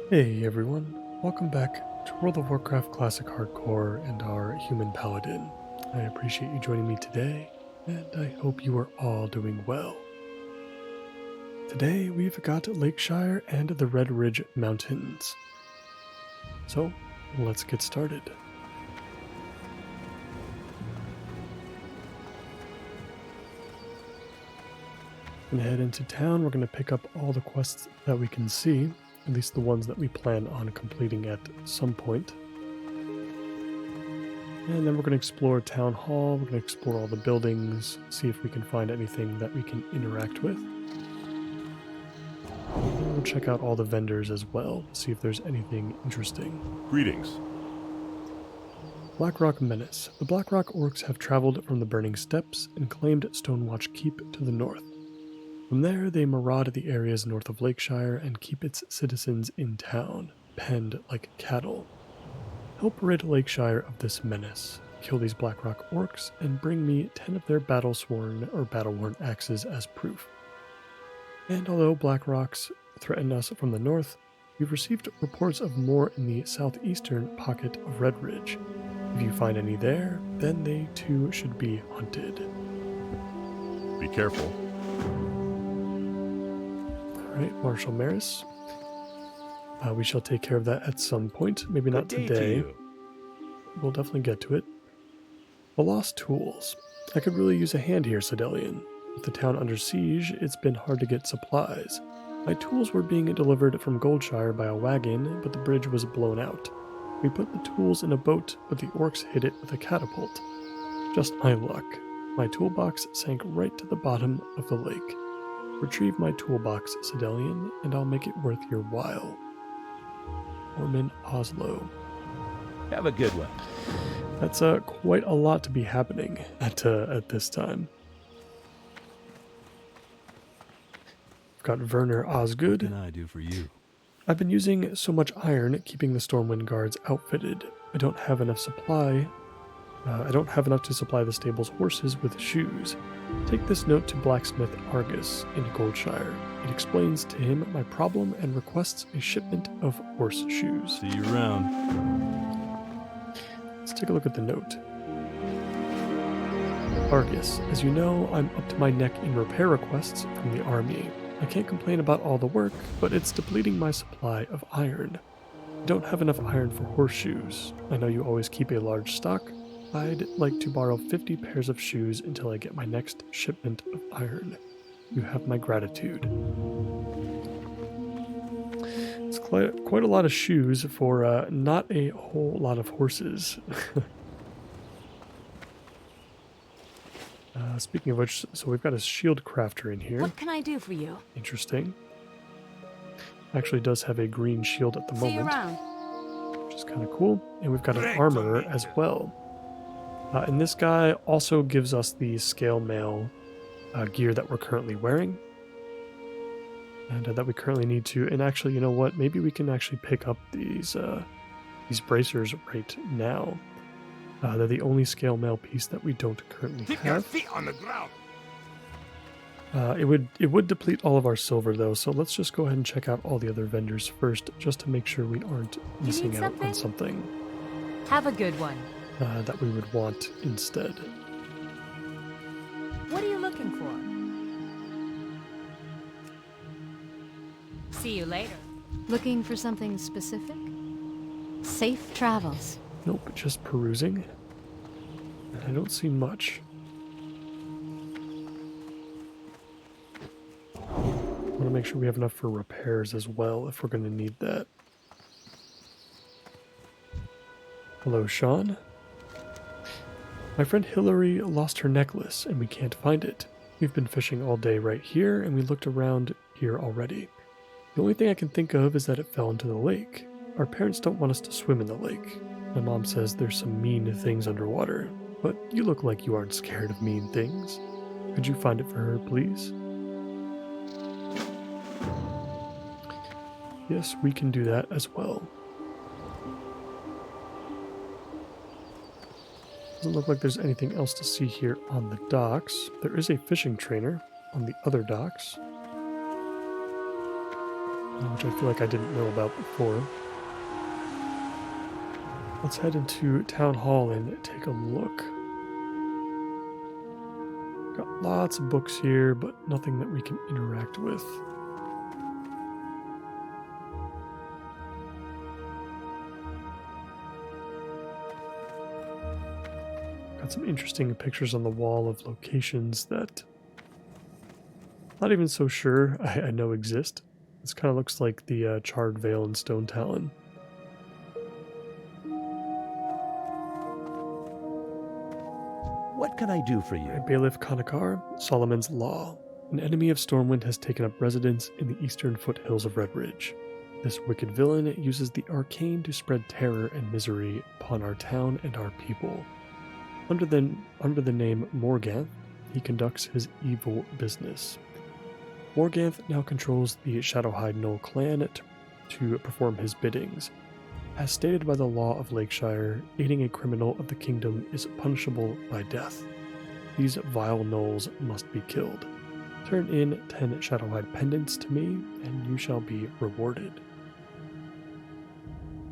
Hey everyone, welcome back to World of Warcraft Classic Hardcore and our Human Paladin. I appreciate you joining me today, and I hope you are all doing well. Today we've got Lakeshire and the Red Ridge Mountains. So, let's get started. We're gonna head into town. We're gonna pick up all the quests that we can see, at least the ones that we plan on completing at some point. And then we're going to explore Town Hall, we're going to explore all the buildings, see if we can find anything that we can interact with. And we'll check out all the vendors as well, see if there's anything interesting. Greetings. Blackrock Menace. The Blackrock Orcs have traveled from the Burning Steppes and claimed Stonewatch Keep to the north. From there, they maraud the areas north of Lakeshire and keep its citizens in town, penned like cattle. Help rid Lakeshire of this menace. Kill these Blackrock Orcs and bring me 10 of their battle-worn axes as proof. And although Blackrocks threaten us from the north, we've received reports of more in the southeastern pocket of Red Ridge. If you find any there, then they too should be hunted. Be careful. Alright, Marshal Maris. We shall take care of that at some point. Maybe not today. We'll definitely get to it. The Lost Tools. I could really use a hand here, Sedelian. With the town under siege, it's been hard to get supplies. My tools were being delivered from Goldshire by a wagon, but the bridge was blown out. We put the tools in a boat, but the orcs hit it with a catapult. Just my luck. My toolbox sank right to the bottom of the lake. Retrieve my toolbox, Sedelian, and I'll make it worth your while. Orman Oslo. Have a good one. That's quite a lot to be happening at this time. We've got Werner Osgood. What can I do for you? I've been using so much iron keeping the Stormwind Guards outfitted. I don't have enough to supply the stable's horses with shoes. Take this note to blacksmith Argus in Goldshire. It explains to him my problem and requests a shipment of horse shoes. See you around. Let's take a look at the note. Argus, as you know, I'm up to my neck in repair requests from the army. I can't complain about all the work, but it's depleting my supply of iron. I don't have enough iron for horseshoes. I know you always keep a large stock. I'd like to borrow 50 pairs of shoes until I get my next shipment of iron. You have my gratitude. It's quite a lot of shoes for not a whole lot of horses. Speaking of which, so we've got a shield crafter in here. What can I do for you? Interesting. Actually does have a green shield at the See you moment, around. which is kind of cool. And we've got an armorer as well. And this guy also gives us the scale mail gear that we're currently wearing. And that we currently need to. And actually, you know what? Maybe we can actually pick up these bracers right now. They're the only scale mail piece that we don't currently Keep your have. feet on the ground. It would deplete all of our silver though, so let's just go ahead and check out all the other vendors first, just to make sure we aren't missing out on something Have a good one. that we would want instead. What are you looking for? See you later. Looking for something specific? Safe travels. Nope, just perusing. And I don't see much. I want to make sure we have enough for repairs as well, if we're going to need that. Hello, Sean. My friend Hillary lost her necklace, and we can't find it. We've been fishing all day right here, and we looked around here already. The only thing I can think of is that it fell into the lake. Our parents don't want us to swim in the lake. My mom says there's some mean things underwater, but you look like you aren't scared of mean things. Could you find it for her, please? Yes, we can do that as well. Doesn't look like there's anything else to see here on the docks. There is a fishing trainer on the other docks. which I feel like I didn't know about before. Let's head into Town Hall and take a look. Got lots of books here, but nothing that we can interact with. Got some interesting pictures on the wall of locations that not even so sure I know exist. This kind of looks like the Charred Vale and Stone Talon. What can I do for you? Bailiff Konakar, Solomon's Law. An enemy of Stormwind has taken up residence in the eastern foothills of Redridge. This wicked villain uses the arcane to spread terror and misery upon our town and our people. Under the name Morganth, he conducts his evil business. Morganth now controls the Shadowhide Knoll clan to perform his biddings. As stated by the law of Lakeshire, aiding a criminal of the kingdom is punishable by death. These vile gnolls must be killed. Turn in 10 Shadowhide pendants to me, and you shall be rewarded.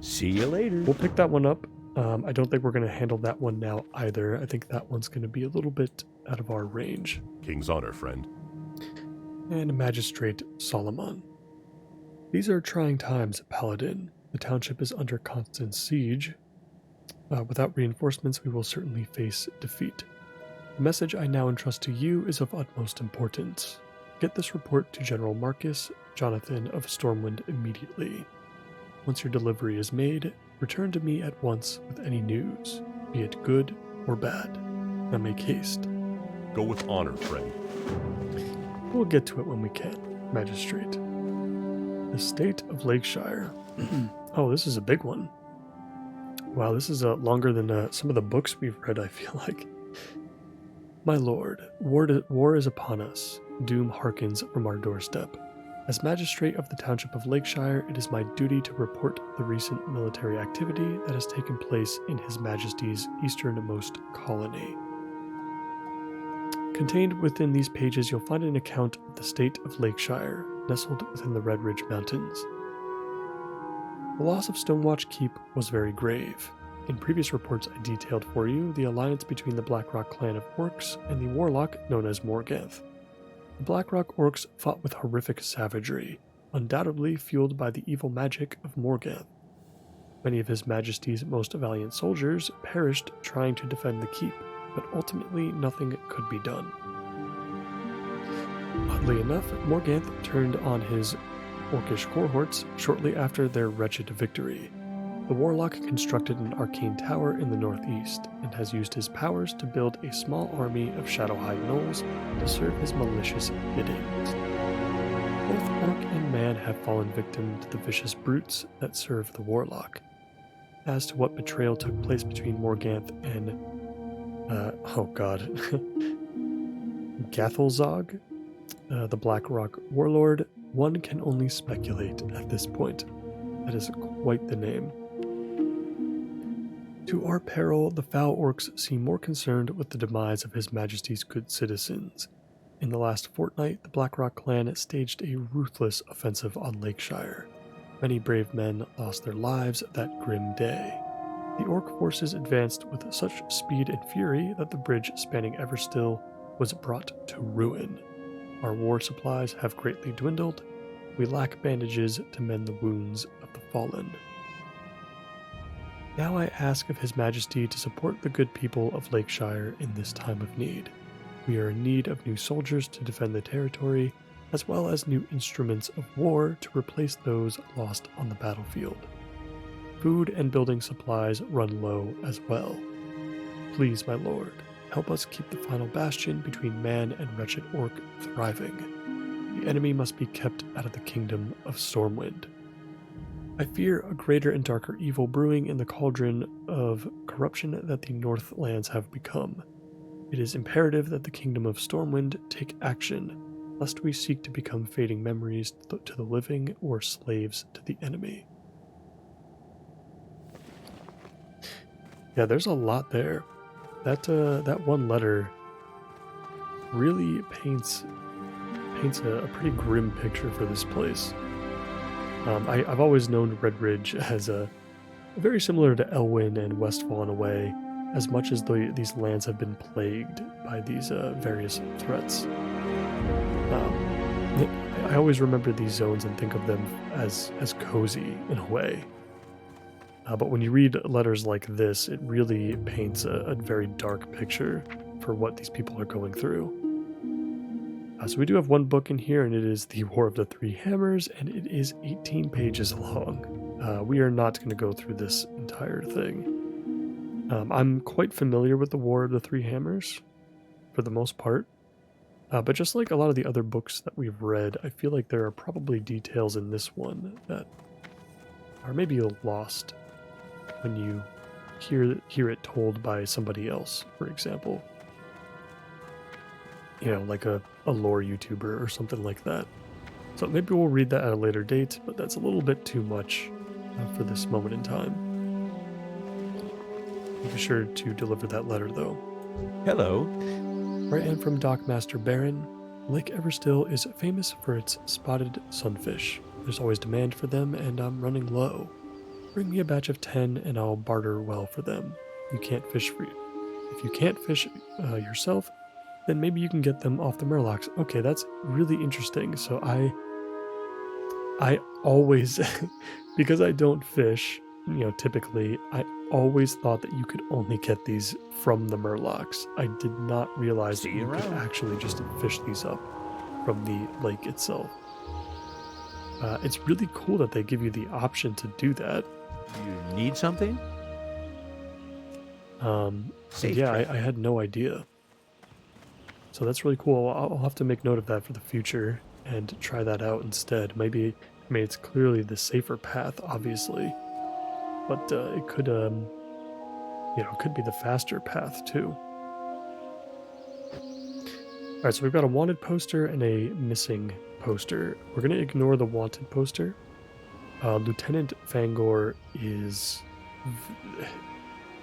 See you later. We'll pick that one up. I don't think we're going to handle that one now either. I think that one's going to be a little bit out of our range. King's honor, friend. And Magistrate Solomon. These are trying times, Paladin. The township is under constant siege. Without reinforcements, we will certainly face defeat. The message I now entrust to you is of utmost importance. Get this report to General Marcus Jonathan of Stormwind immediately. Once your delivery is made, return to me at once with any news, be it good or bad. Now make haste. Go with honor, friend. We'll get to it when we can, Magistrate. The State of Lakeshire. Oh, this is a big one. Wow, this is longer than some of the books we've read, I feel like. My lord, war is upon us. Doom hearkens from our doorstep. As magistrate of the township of Lakeshire, it is my duty to report the recent military activity that has taken place in His Majesty's easternmost colony. Contained within these pages, you'll find an account of the state of Lakeshire, nestled within the Red Ridge Mountains. The loss of Stonewatch Keep was very grave. In previous reports I detailed for you the alliance between the Blackrock clan of orcs and the warlock known as Morganth. The Blackrock orcs fought with horrific savagery, undoubtedly fueled by the evil magic of Morganth. Many of His Majesty's most valiant soldiers perished trying to defend the keep, but ultimately nothing could be done. Oddly enough, Morganth turned on his orcish cohorts shortly after their wretched victory. The warlock constructed an arcane tower in the northeast, and has used his powers to build a small army of Shadowhide gnolls to serve his malicious biddings. Both orc and man have fallen victim to the vicious brutes that serve the warlock. As to what betrayal took place between Morganth and Gathelzog, the Blackrock warlord, one can only speculate at this point. That is quite the name. To our peril, the foul orcs seem more concerned with the demise of His Majesty's good citizens. In the last fortnight, the Blackrock clan staged a ruthless offensive on Lakeshire. Many brave men lost their lives that grim day. The orc forces advanced with such speed and fury that the bridge spanning Everstill was brought to ruin. Our war supplies have greatly dwindled. We lack bandages to mend the wounds of the fallen. Now I ask of His Majesty to support the good people of Lakeshire in this time of need. We are in need of new soldiers to defend the territory, as well as new instruments of war to replace those lost on the battlefield. Food and building supplies run low as well. Please, my lord, help us keep the final bastion between man and wretched orc thriving. The enemy must be kept out of the kingdom of Stormwind. I fear a greater and darker evil brewing in the cauldron of corruption that the Northlands have become. It is imperative that the kingdom of Stormwind take action, lest we seek to become fading memories to the living or slaves to the enemy. Yeah, there's a lot there. That one letter really paints a pretty grim picture for this place. I've always known Red Ridge as very similar to Elwyn and Westfall in a way, as much as these lands have been plagued by these various threats. I always remember these zones and think of them as cozy in a way. But when you read letters like this, it really paints a very dark picture for what these people are going through. So we do have one book in here, and it is The War of the Three Hammers, and it is 18 pages long. We are not going to go through this entire thing. I'm quite familiar with The War of the Three Hammers, for the most part. But just like a lot of the other books that we've read, I feel like there are probably details in this one that are maybe lost when you hear it told by somebody else, for example. You know, like a lore YouTuber or something like that. So maybe we'll read that at a later date, but that's a little bit too much for this moment in time. Be sure to deliver that letter, though. Hello. Right, and from Dockmaster Baron, Lake Everstill is famous for its spotted sunfish. There's always demand for them, and I'm running low. Bring me a batch of 10, and I'll barter well for them. If you can't fish yourself, then maybe you can get them off the Murlocs. Okay, that's really interesting. So I always, because I don't fish, typically, I always thought that you could only get these from the Murlocs. I did not realize that you could actually just fish these up from the lake itself. It's really cool that they give you the option to do that. You need something? Yeah, I had no idea. So that's really cool. I'll have to make note of that for the future and try that out instead. Maybe, it's clearly the safer path, obviously, but it could, it could be the faster path too. All right, so we've got a wanted poster and a missing poster. We're going to ignore the wanted poster. Lieutenant Fangor is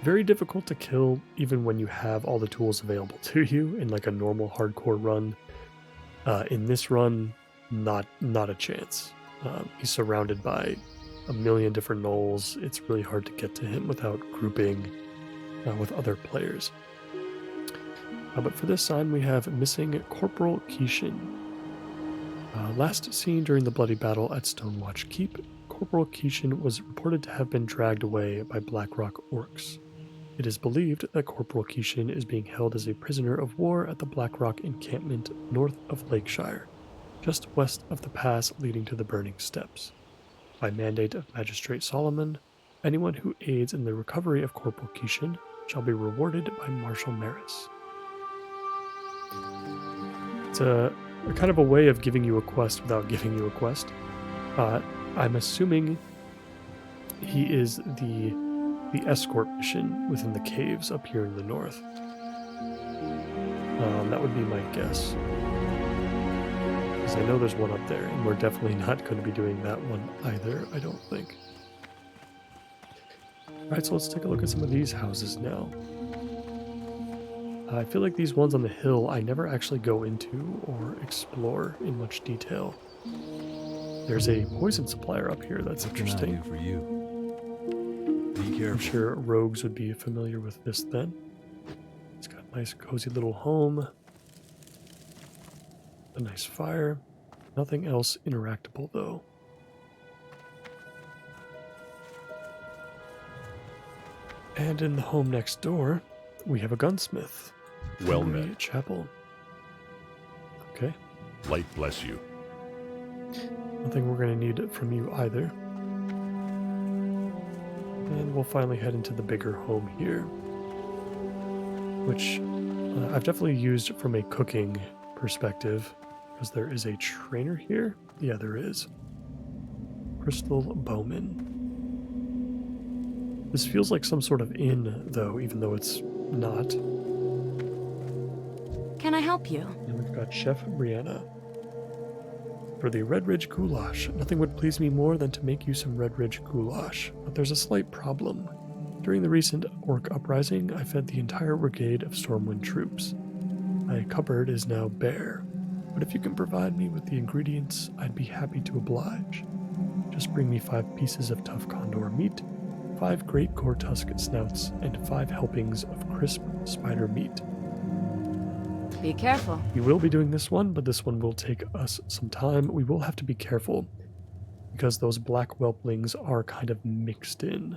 very difficult to kill even when you have all the tools available to you in like a normal hardcore run. In this run, not a chance. He's surrounded by a million different gnolls. It's really hard to get to him without grouping with other players. But for this sign, we have missing Corporal Keishin. Last seen during the bloody battle at Stonewatch Keep, Corporal Keishin was reported to have been dragged away by Blackrock orcs. It is believed that Corporal Keishin is being held as a prisoner of war at the Blackrock encampment north of Lakeshire, just west of the pass leading to the Burning Steps. By mandate of Magistrate Solomon, anyone who aids in the recovery of Corporal Keishin shall be rewarded by Marshal Maris. It's a kind of a way of giving you a quest without giving you a quest. I'm assuming he is the escort mission within the caves up here in the north. That would be my guess. Because I know there's one up there, and we're definitely not going to be doing that one either, I don't think. Alright, so let's take a look at some of these houses now. I feel like these ones on the hill I never actually go into or explore in much detail. There's a poison supplier up here, that's interesting. What can I do for you? Be careful. I'm sure rogues would be familiar with this then. It's got a nice cozy little home. A nice fire. Nothing else interactable though. And in the home next door, we have a gunsmith. Well Henry met. Chapel. Okay. Light bless you. Nothing we're going to need from you either. And we'll finally head into the bigger home here, which I've definitely used from a cooking perspective, because there is a trainer here. Yeah, there is. Crystal Bowman. This feels like some sort of inn, though, even though it's not. Can I help you? And we've got Chef Brianna. For the Red Ridge goulash, nothing would please me more than to make you some Red Ridge goulash, but there's a slight problem. During the recent orc uprising, I fed the entire brigade of Stormwind troops. My cupboard is now bare, but if you can provide me with the ingredients, I'd be happy to oblige. just bring me 5 pieces of tough condor meat, 5 great gore tusk snouts, and 5 helpings of crisp spider meat. Be careful. We will be doing this one, but this one will take us some time. We will have to be careful because those black whelplings are kind of mixed in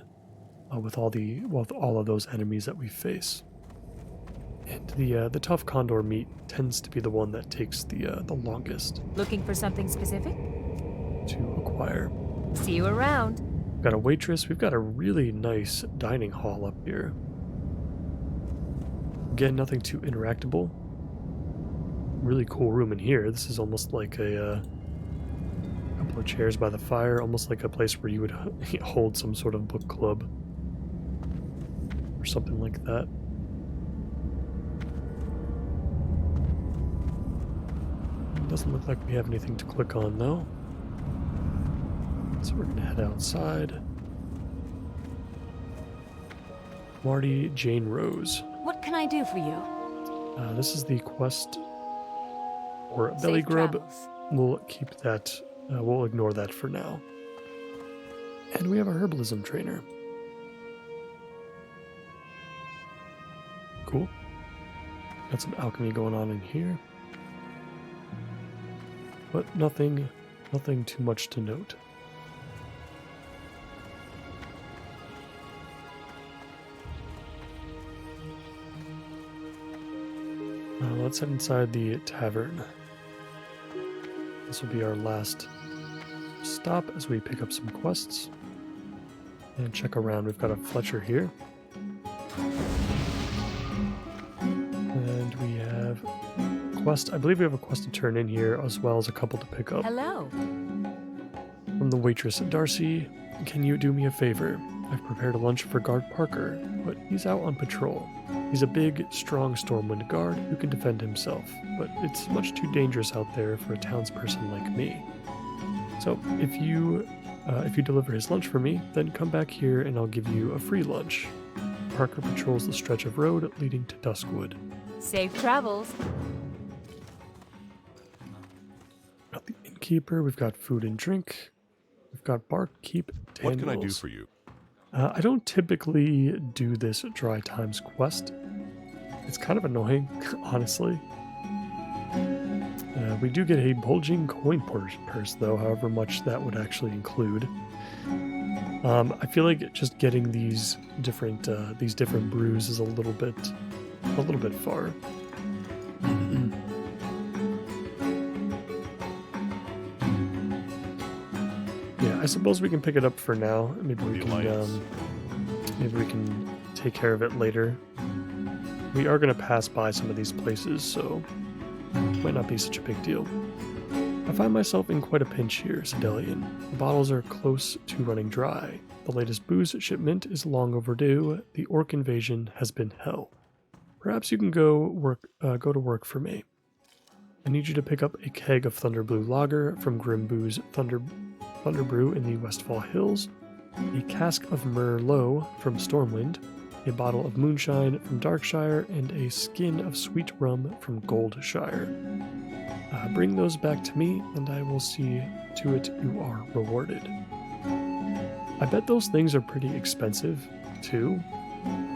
with all of those enemies that we face. And the tough condor meat tends to be the one that takes the longest Looking for something specific? to acquire. See you around. We've got a waitress. We've got a really nice dining hall up here. Again, nothing too interactable. Really cool room in here. This is almost like a couple of chairs by the fire, almost like a place where you would hold some sort of book club or something like that. Doesn't look like we have anything to click on though. So we're gonna head outside. Marty Jane Rose. What can I do for you? This is the quest for belly Safe grub. travels. We'll keep that. We'll ignore that for now. And we have a herbalism trainer. Cool. Got some alchemy going on in here. But nothing too much to note. Let's head inside the tavern. This will be our last stop as we pick up some quests and check around. We've got a Fletcher here. And we have a quest. I believe we have a quest to turn in here as well as a couple to pick up. Hello. From the waitress, Darcy, can you do me a favor? I've prepared a lunch for Guard Parker, but he's out on patrol. He's a big, strong Stormwind guard who can defend himself, but it's much too dangerous out there for a townsperson like me. So if you deliver his lunch for me, then come back here and I'll give you a free lunch. Parker patrols the stretch of road leading to Duskwood. Safe travels. Got the innkeeper, we've got food and drink, we've got barkeep Daniels. What can I do for you? I don't typically do this Dry Times quest. It's kind of annoying, honestly. We do get a bulging coin purse, though, however much that would actually include. I feel like just getting these different brews is a little bit far. Yeah, I suppose we can pick it up for now. Maybe we can take care of it later. We are going to pass by some of these places, so it might not be such a big deal. I find myself in quite a pinch here, Sedelian. The bottles are close to running dry. The latest booze shipment is long overdue. The orc invasion has been hell. Perhaps you can go to work for me. I need you to pick up a keg of Thunderblue Lager from Grimboo's Thunder Brew in the Westfall Hills, a cask of Merlot from Stormwind, a bottle of moonshine from Darkshire, and a skin of sweet rum from Goldshire. Bring those back to me, and I will see to it you are rewarded. I bet those things are pretty expensive, too.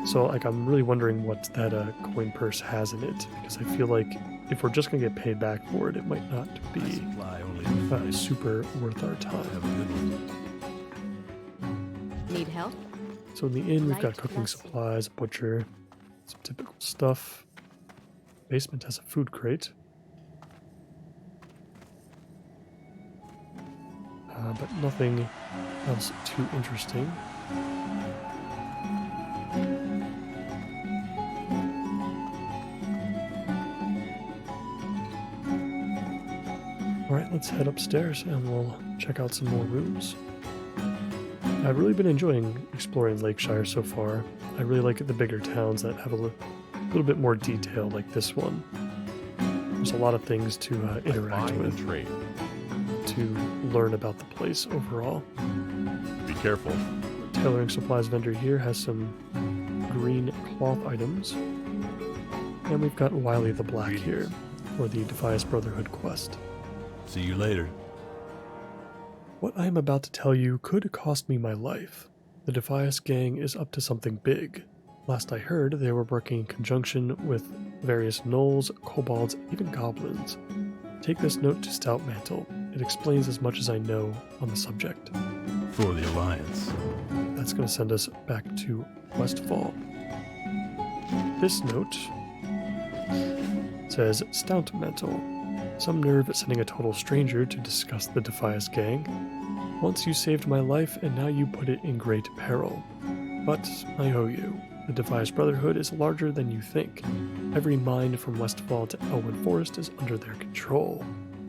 So, I'm really wondering what that coin purse has in it, because I feel like if we're just going to get paid back for it, it might not be super worth our time. Have a good one. Need help? So in the inn, we've got Light cooking plus. supplies, a butcher, some typical stuff. Basement has a food crate. But nothing else too interesting. Alright, let's head upstairs and we'll check out some more rooms. I've really been enjoying exploring Lakeshire so far. I really like the bigger towns that have a little bit more detail like this one. There's a lot of things to interact Buy and with, trade. to learn about the place overall. Be careful. Tailoring supplies vendor here has some green cloth items. And we've got Wiley the Black here for the Defias Brotherhood quest. See you later. What I am about to tell you could cost me my life. The Defias gang is up to something big. Last I heard, they were working in conjunction with various gnolls, kobolds, even goblins. Take this note to Stoutmantle. It explains as much as I know on the subject. For the Alliance. That's going to send us back to Westfall. This note says, Stoutmantle. Some nerve at sending a total stranger to discuss the Defias gang. Once you saved my life, and now you put it in great peril. But I owe you. The Defias Brotherhood is larger than you think. Every mine from Westfall to Elwyn Forest is under their control.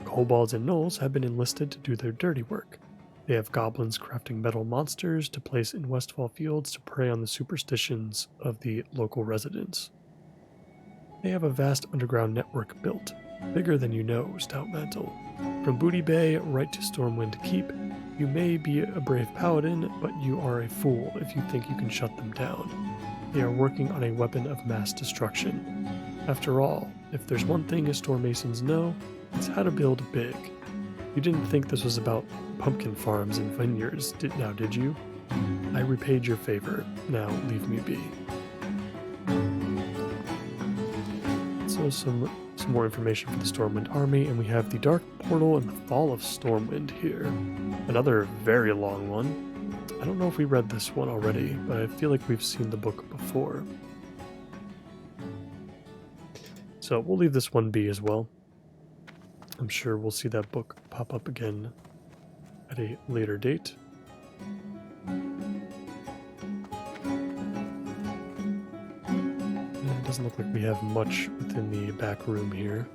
Kobolds and gnolls have been enlisted to do their dirty work. They have goblins crafting metal monsters to place in Westfall fields to prey on the superstitions of the local residents. They have a vast underground network built, bigger than you know, Stoutmantle. From Booty Bay right to Stormwind Keep, you may be a brave paladin, but you are a fool if you think you can shut them down. They are working on a weapon of mass destruction. After all, if there's one thing as Stormasons know, it's how to build big. You didn't think this was about pumpkin farms and vineyards, did you? I repaid your favor. Now leave me be. So some more information for the Stormwind army, and we have the Dark Portal and the Fall of Stormwind here. Another very long one. I don't know if we read this one already, but I feel like we've seen the book before. So we'll leave this one be as well. I'm sure we'll see that book pop up again at a later date. And it doesn't look like we have much within the back room here.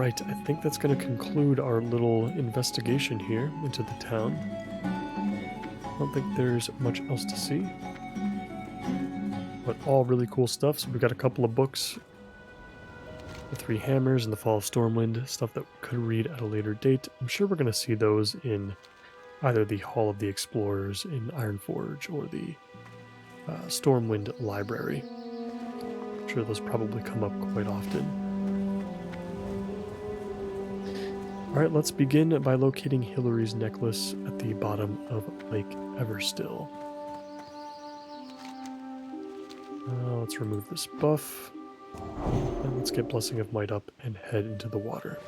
I think that's going to conclude our little investigation here into the town. I don't think there's much else to see. But all really cool stuff. So we've got a couple of books. The Three Hammers and the Fall of Stormwind. Stuff that we could read at a later date. I'm sure we're going to see those in either the Hall of the Explorers in Ironforge or the Stormwind Library. I'm sure those probably come up quite often. Alright, let's begin by locating Hillary's necklace at the bottom of Lake Everstill. Let's remove this buff, and let's get Blessing of Might up and head into the water.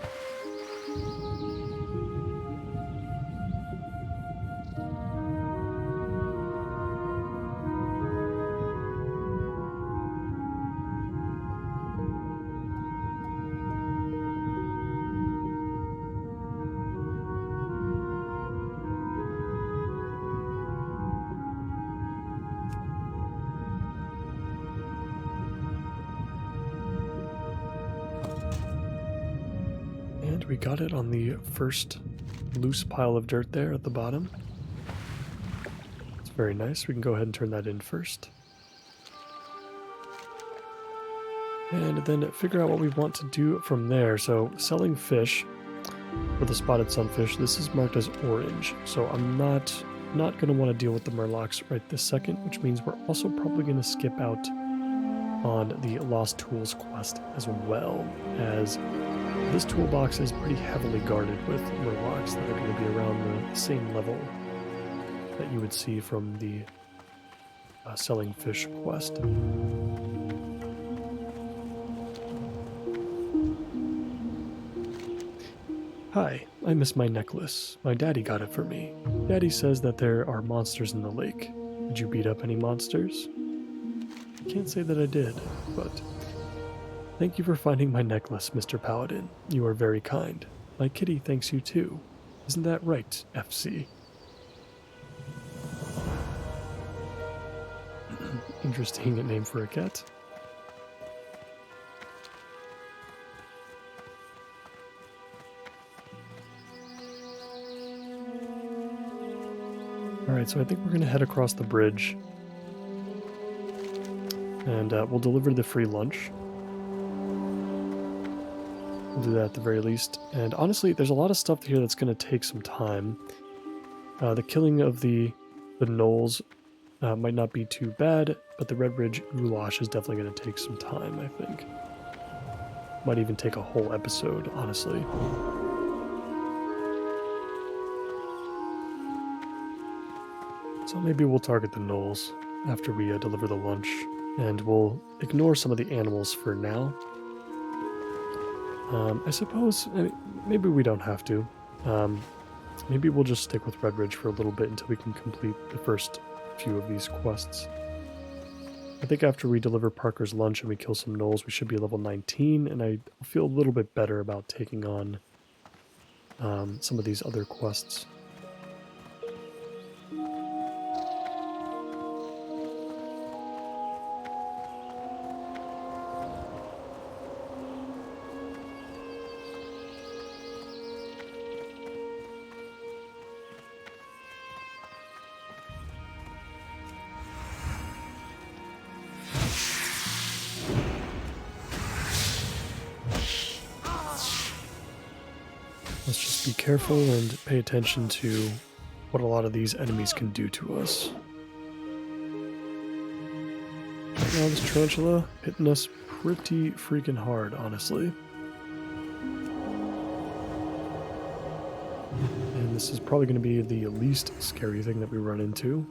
And we got it on the first loose pile of dirt there at the bottom. It's very nice. We can go ahead and turn that in first. And then figure out what we want to do from there. So selling fish for the spotted sunfish, this is marked as orange. So I'm not going to want to deal with the murlocs right this second, which means we're also probably going to skip out on the Lost Tools quest as well, as this toolbox is pretty heavily guarded with murlocs that are going to be around the same level that you would see from the selling fish quest. Hi, I miss my necklace. My daddy got it for me. Daddy says that there are monsters in the lake. Did you beat up any monsters? I can't say that I did, but thank you for finding my necklace, Mr. Paladin. You are very kind. My kitty thanks you too. Isn't that right, FC? Interesting name for a cat. Alright, so I think we're going to head across the bridge. And we'll deliver the free lunch. We'll do that at the very least. And honestly, there's a lot of stuff here that's going to take some time. The killing of the gnolls might not be too bad, but the Red Ridge Goulash is definitely going to take some time, I think. Might even take a whole episode, honestly. So maybe we'll target the gnolls after we deliver the lunch, and we'll ignore some of the animals for now. I suppose, maybe we don't have to. Maybe we'll just stick with Red Ridge for a little bit until we can complete the first few of these quests. I think after we deliver Parker's lunch and we kill some gnolls, we should be level 19, and I feel a little bit better about taking on some of these other quests. Let's just be careful and pay attention to what a lot of these enemies can do to us. Right now, this tarantula hitting us pretty freaking hard, honestly. And this is probably going to be the least scary thing that we run into.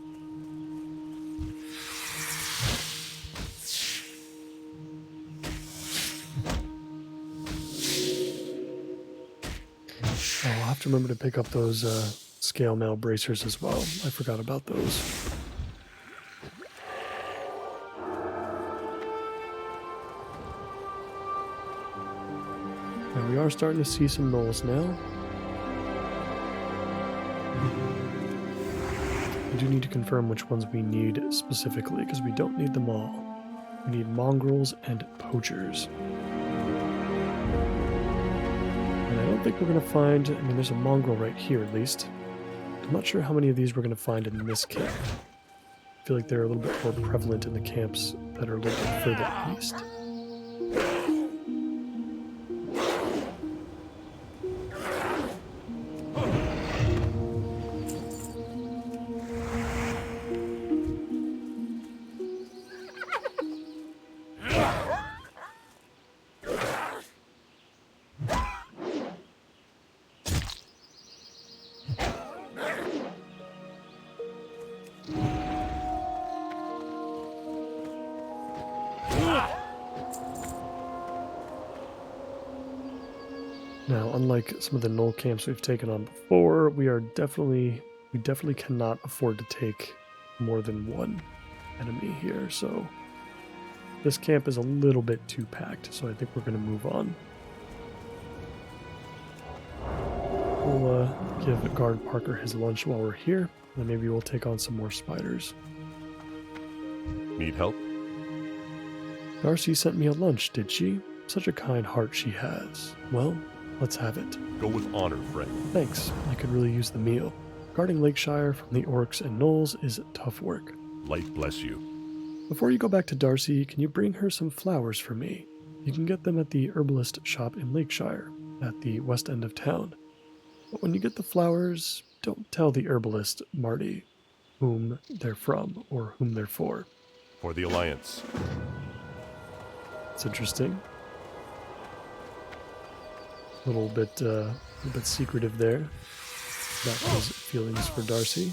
I'll have to remember to pick up those scale mail bracers as well. I forgot about those. Now we are starting to see some gnolls now. We do need to confirm which ones we need specifically, because we don't need them all. We need mongrels and poachers. And I don't think we're going to find... I mean, there's a mongrel right here, at least. I'm not sure how many of these we're going to find in this camp. I feel like they're a little bit more prevalent in the camps that are a little bit further east. Now, unlike some of the gnoll camps we've taken on before, we definitely cannot afford to take more than one enemy here, so this camp is a little bit too packed, so I think we're going to move on. We'll give Guard Parker his lunch while we're here, and maybe we'll take on some more spiders. Need help? Darcy sent me a lunch, did she? Such a kind heart she has. Well, let's have it. Go with honor, friend. Thanks, I could really use the meal. Guarding Lakeshire from the orcs and gnolls is tough work. Light bless you. Before you go back to Darcy, can you bring her some flowers for me? You can get them at the herbalist shop in Lakeshire, at the west end of town. But when you get the flowers, don't tell the herbalist, Marty, whom they're from or whom they're for. For the Alliance. It's interesting. A little bit secretive there about his feelings for Darcy.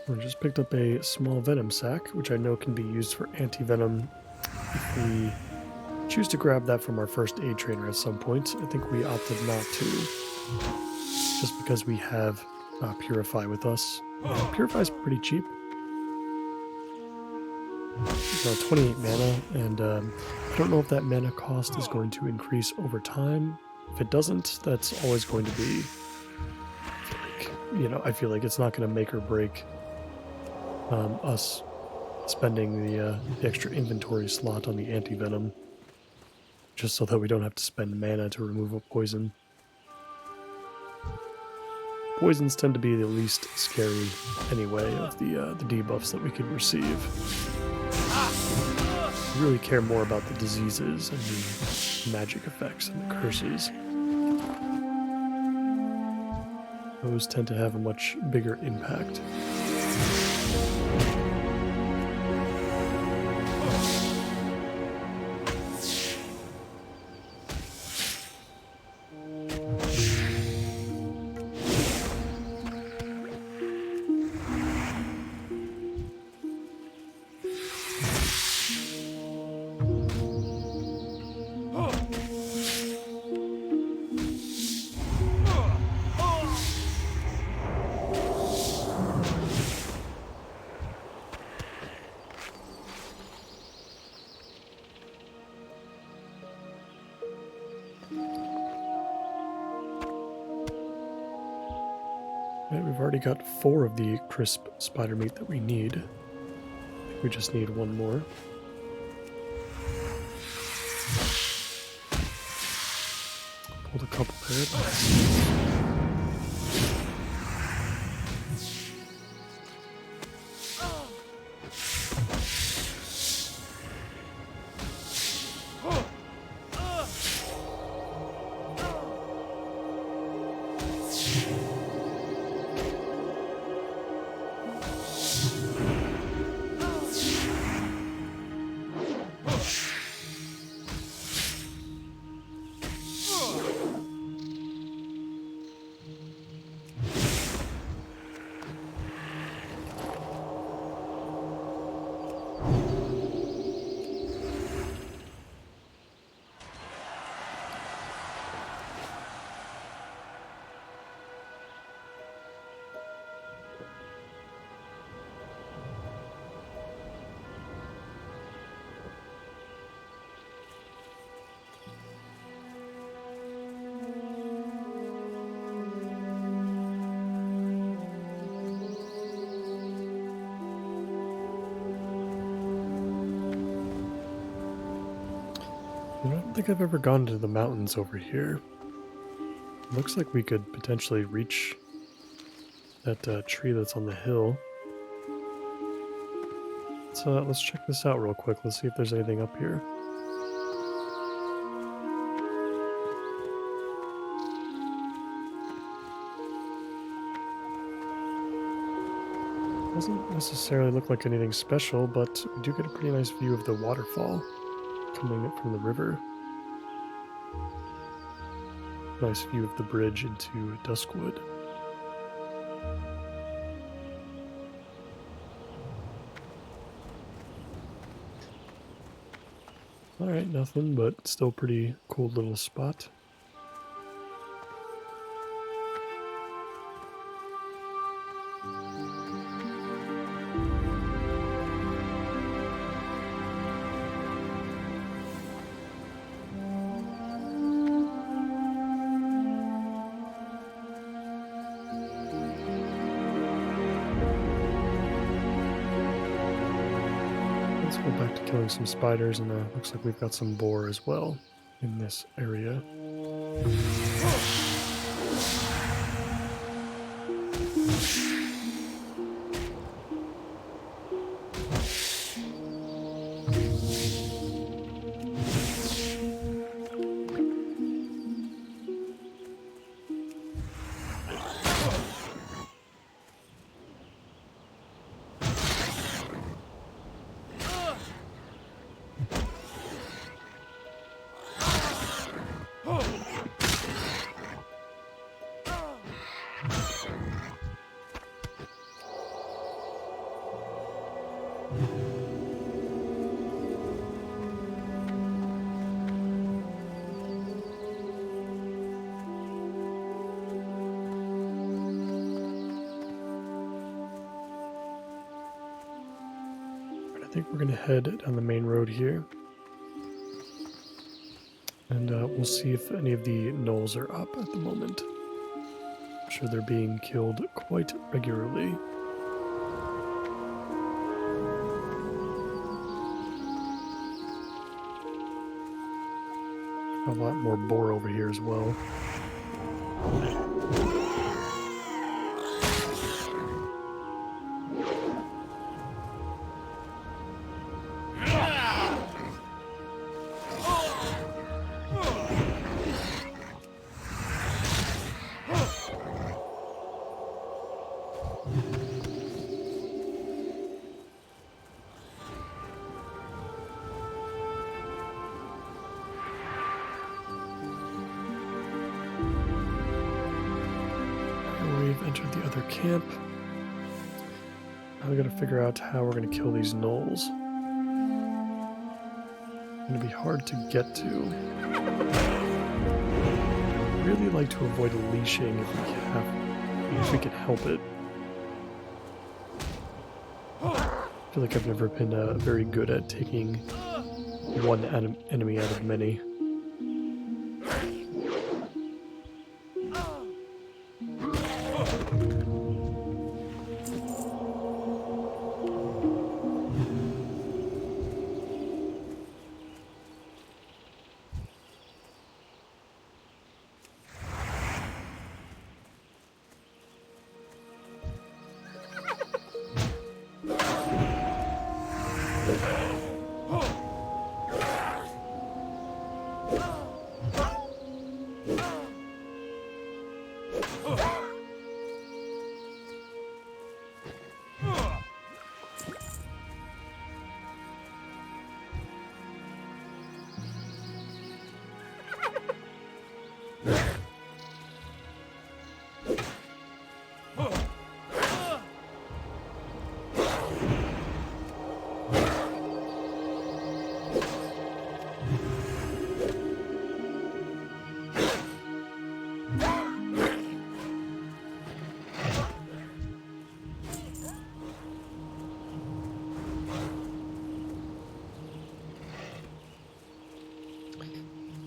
I just picked up a small venom sac, which I know can be used for anti-venom if we choose to grab that from our first aid trainer at some point. I think we opted not to, just because we have Purify with us. Purify's pretty cheap. It's 28 mana, and I don't know if that mana cost is going to increase over time. If it doesn't, that's always going to be, I feel like it's not going to make or break us spending the extra inventory slot on the anti-venom, just so that we don't have to spend mana to remove a poison. poisons tend to be the least scary anyway of the debuffs that we could receive. We really care more about the diseases and the magic effects and the curses. Those tend to have a much bigger impact. Right, we've already got 4 of the crisp spider meat that we need. I think we just need 1 more. Pulled a couple there. I don't think I've ever gone to the mountains over here. Looks like we could potentially reach that tree that's on the hill. Let's check this out real quick. Let's see if there's anything up here. Doesn't necessarily look like anything special, but we do get a pretty nice view of the waterfall coming up from the river. Nice view of the bridge into Duskwood. Alright, nothing, but still pretty cool little spot. Let's go back to killing some spiders, and looks like we've got some boar as well in this area. I think we're going to head down the main road here. And we'll see if any of the gnolls are up at the moment. I'm sure they're being killed quite regularly. A lot more boar over here as well. the other camp. Now we gotta figure out how we're gonna kill these gnolls. It's gonna be hard to get to. I'd really like to avoid leashing if we can help it. I feel like I've never been very good at taking one enemy out of many.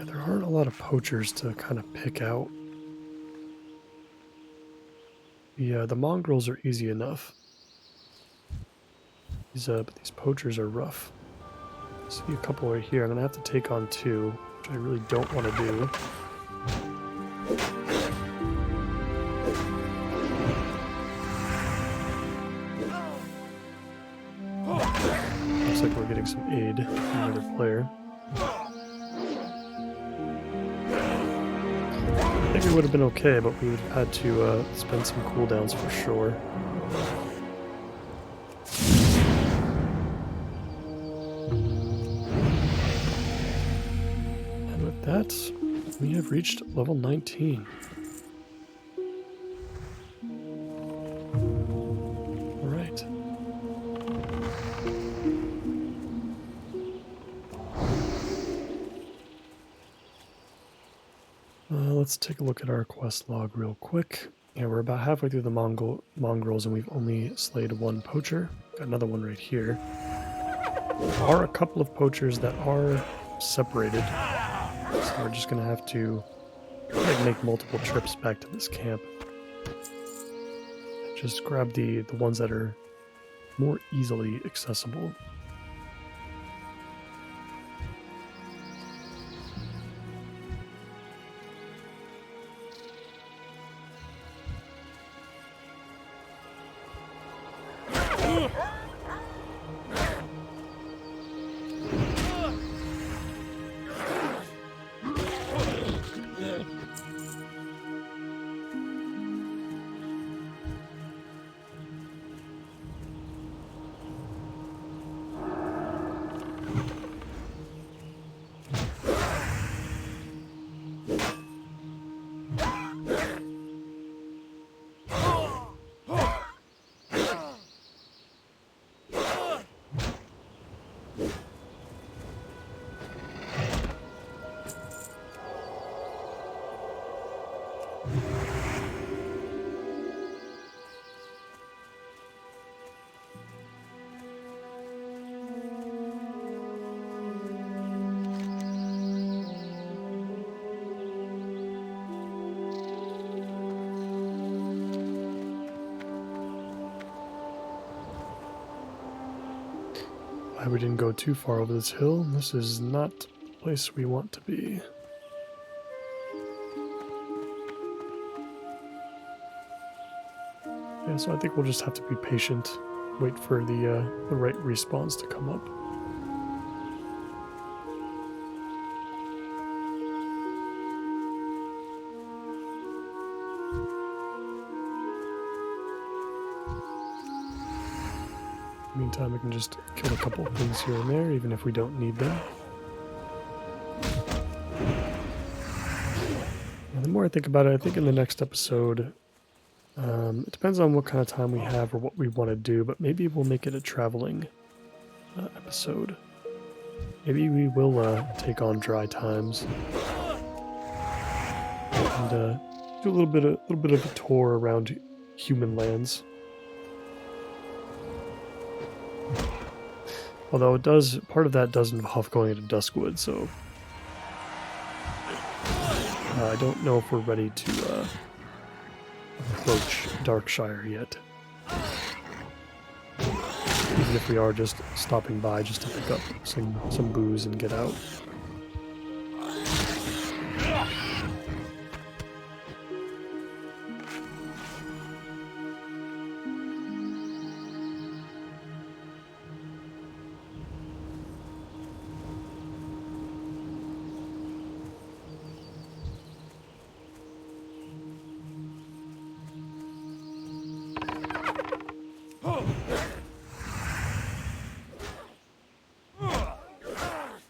There aren't a lot of poachers to kind of pick out. The mongrels are easy enough. But these poachers are rough. I see a couple right here. I'm gonna have to take on two, which I really don't want to do. Looks like we're getting some aid from another player. I think we would have been okay, but we would have had to spend some cooldowns for sure. And with that, we have reached level 19. Alright. Let's take a look at our quest log real quick. Yeah, we're about halfway through the mongrels and we've only slayed one poacher. Got another one right here. There are a couple of poachers that are separated, so we're just gonna have to make multiple trips back to this camp. Just grab the ones that are more easily accessible. We didn't go too far over this hill. This is not the place we want to be. Yeah, so I think we'll just have to be patient, wait for the right respawns to come up. Meantime, we can just kill a couple of things here and there, even if we don't need them. And the more I think about it, I think in the next episode, It depends on what kind of time we have or what we want to do, but maybe we'll make it a traveling episode. Maybe we will take on dry times and do a little bit of a tour around human lands. Although part of that does involve going into Duskwood, so I don't know if we're ready to approach Darkshire yet. Even if we are just stopping by just to pick up some booze and get out.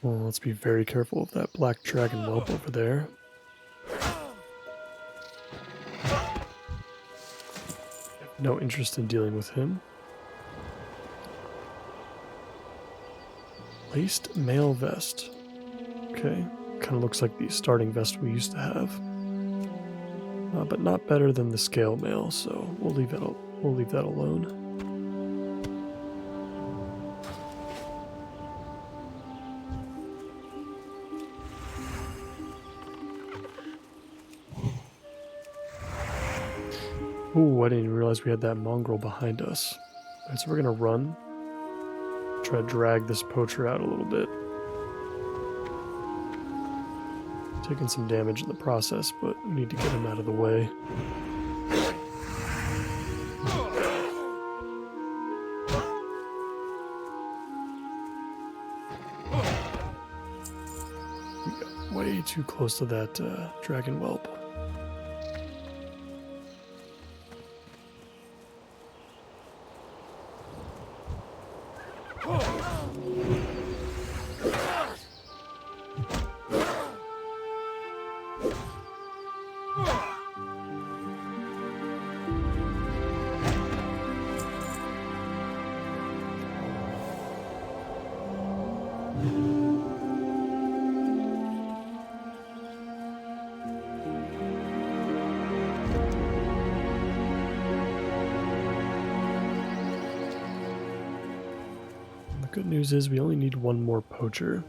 Well, let's be very careful of that black dragon whelp over there. No interest in dealing with him. Laced mail vest. Okay, kind of looks like the starting vest we used to have, but not better than the scale mail. So we'll leave that alone. Ooh, I didn't even realize we had that mongrel behind us. Alright, so we're gonna run. Try to drag this poacher out a little bit. Taking some damage in the process, but we need to get him out of the way. We got way too close to that dragon whelp. Good news is we only need one more poacher.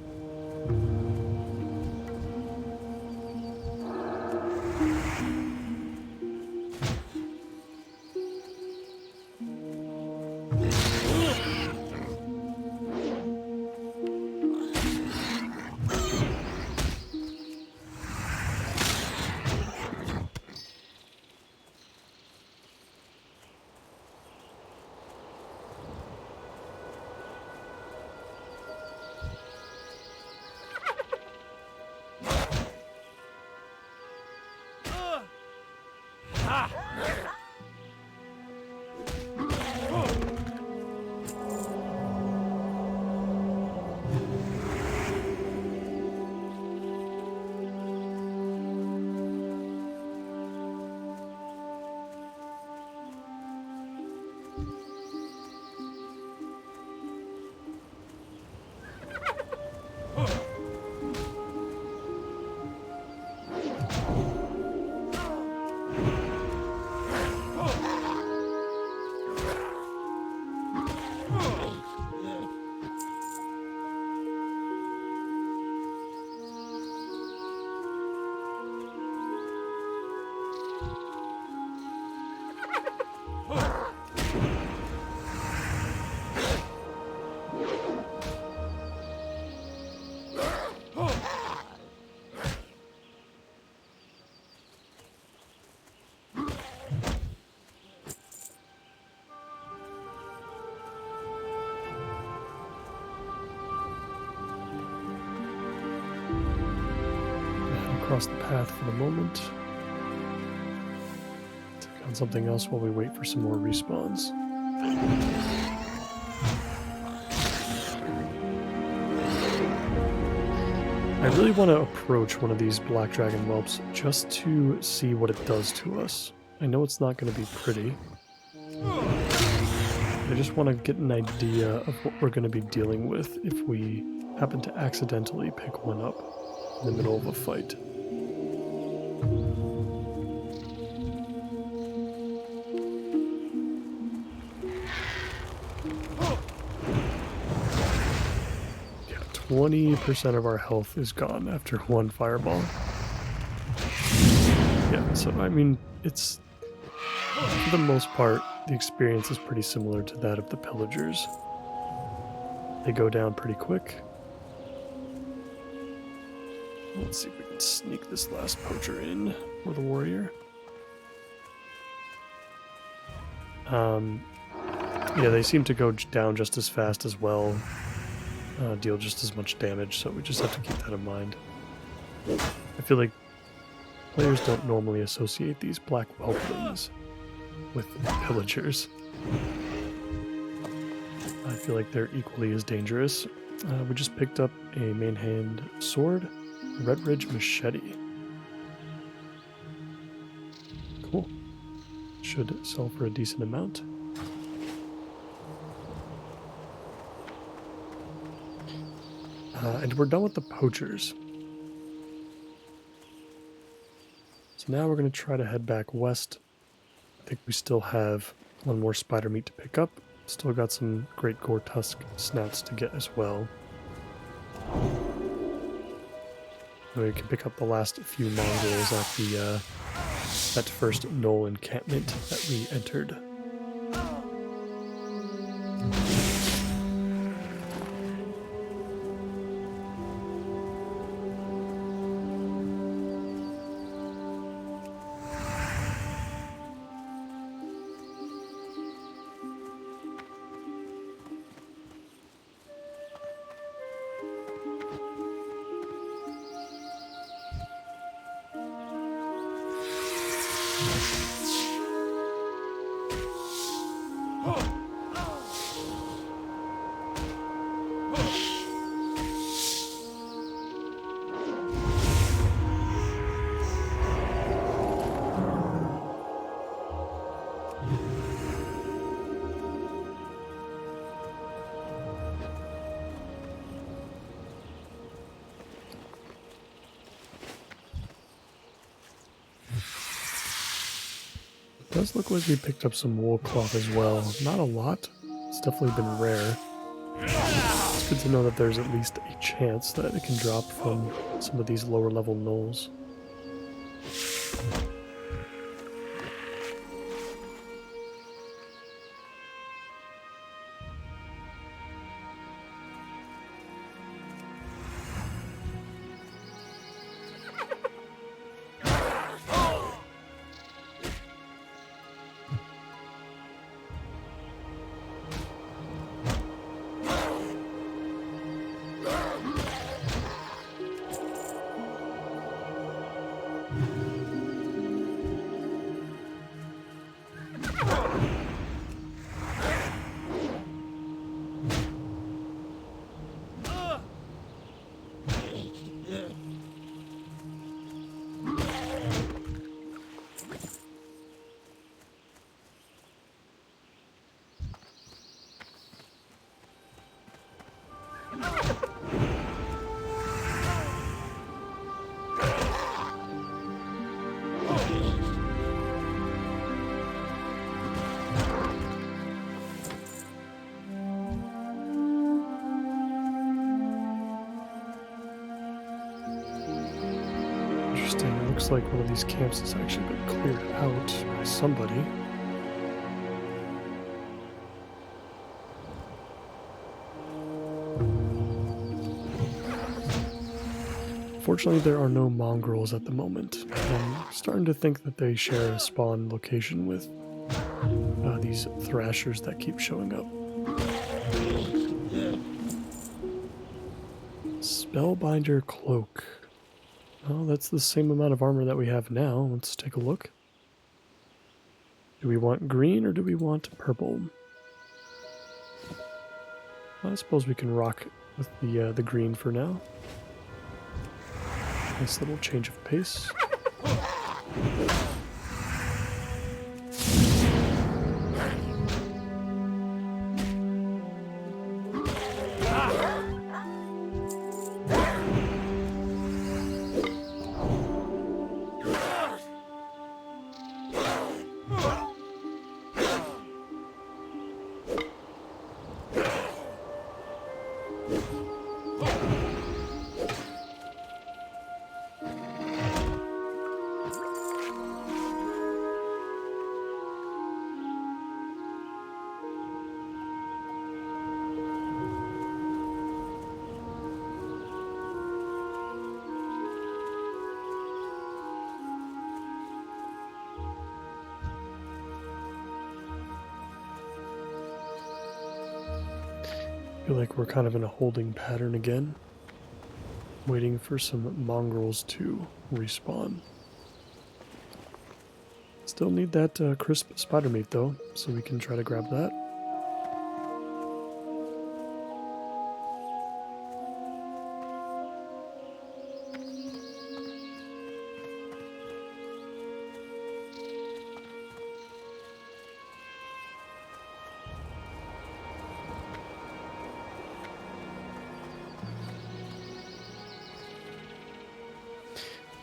Across the path for the moment. Take on something else while we wait for some more respawns. I really want to approach one of these black dragon whelps just to see what it does to us. I know it's not going to be pretty. I just want to get an idea of what we're going to be dealing with if we happen to accidentally pick one up in the middle of a fight. Yeah, 20% of our health is gone after one fireball. Yeah, so I mean, it's, for the most part, the experience is pretty similar to that of the pillagers. They go down pretty quick. Let's see if we can sneak this last poacher in, or the warrior. Yeah, they seem to go down just as fast as well, deal just as much damage, so we just have to keep that in mind. I feel like players don't normally associate these black whelplings with pillagers. I feel like they're equally as dangerous. We just picked up a main hand sword, a Red Ridge machete. Cool. Should sell for a decent amount. And we're done with the poachers. So now we're going to try to head back west. I think we still have one more spider meat to pick up. Still got some great gore tusk snouts to get as well. We can pick up the last few mongrels at the that first knoll encampment that we entered. It does look like we picked up some wool cloth as well. Not a lot. It's definitely been rare. It's good to know that there's at least a chance that it can drop from some of these lower level knolls. Interesting. It looks like one of these camps has actually been cleared out by somebody. Fortunately, there are no mongrels at the moment. I'm starting to think that they share a spawn location with these thrashers that keep showing up. Spellbinder cloak. Oh, that's the same amount of armor that we have now. Let's take a look. Do we want green or do we want purple? I suppose we can rock with the green for now. Nice little change of pace. feel like we're kind of in a holding pattern again, waiting for some mongrels to respawn. Still need that crisp spider meat though, so we can try to grab that.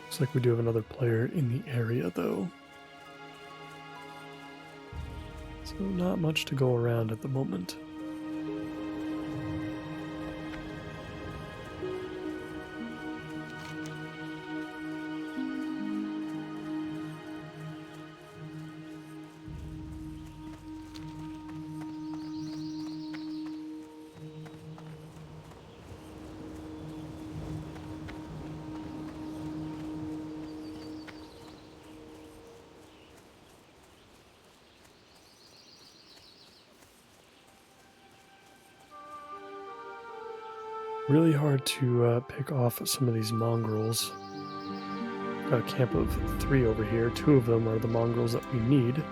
Looks like we do have another player in the area though. So not much to go around at the moment. Really hard to pick off some of these mongrels. Got a camp of 3 over here. 2 of them are the mongrels that we need.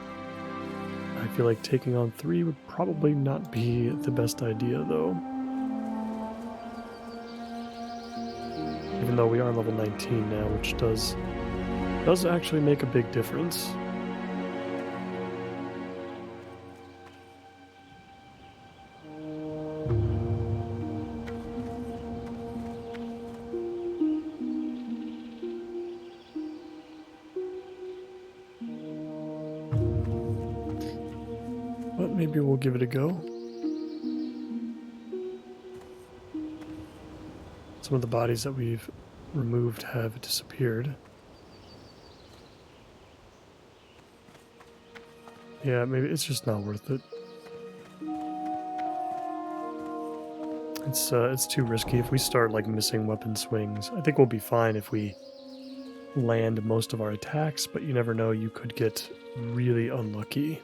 I feel like taking on 3 would probably not be the best idea though. Even though we are level 19 now, which does actually make a big difference. But maybe we'll give it a go. Some of the bodies that we've removed have disappeared. Yeah, maybe it's just not worth it. It's too risky. If we start like missing weapon swings, I think we'll be fine if we land most of our attacks, but you never know, you could get really unlucky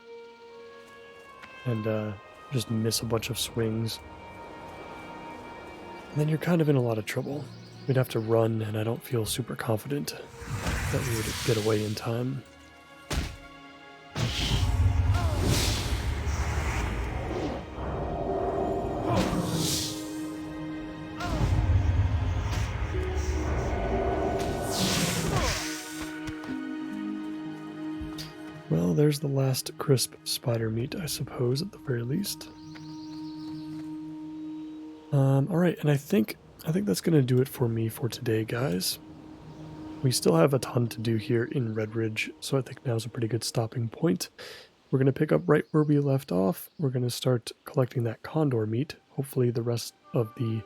and just miss a bunch of swings. And then you're kind of in a lot of trouble. We'd have to run, and I don't feel super confident that we would get away in time. Well, there's the last crisp spider meat, I suppose, at the very least. Alright, and I think that's going to do it for me for today, guys. We still have a ton to do here in Redridge, so I think now's a pretty good stopping point. We're going to pick up right where we left off. We're going to start collecting that condor meat. Hopefully the rest of the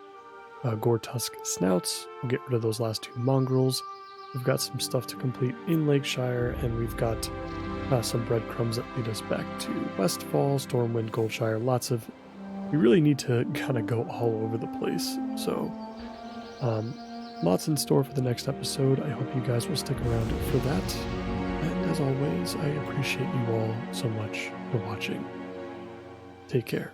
gore tusk snouts. We'll get rid of those last 2 mongrels. We've got some stuff to complete in Lakeshire, and we've got some breadcrumbs that lead us back to Westfall, Stormwind, Goldshire. We really need to kind of go all over the place. So, lots in store for the next episode. I hope you guys will stick around for that. And as always, I appreciate you all so much for watching. Take care.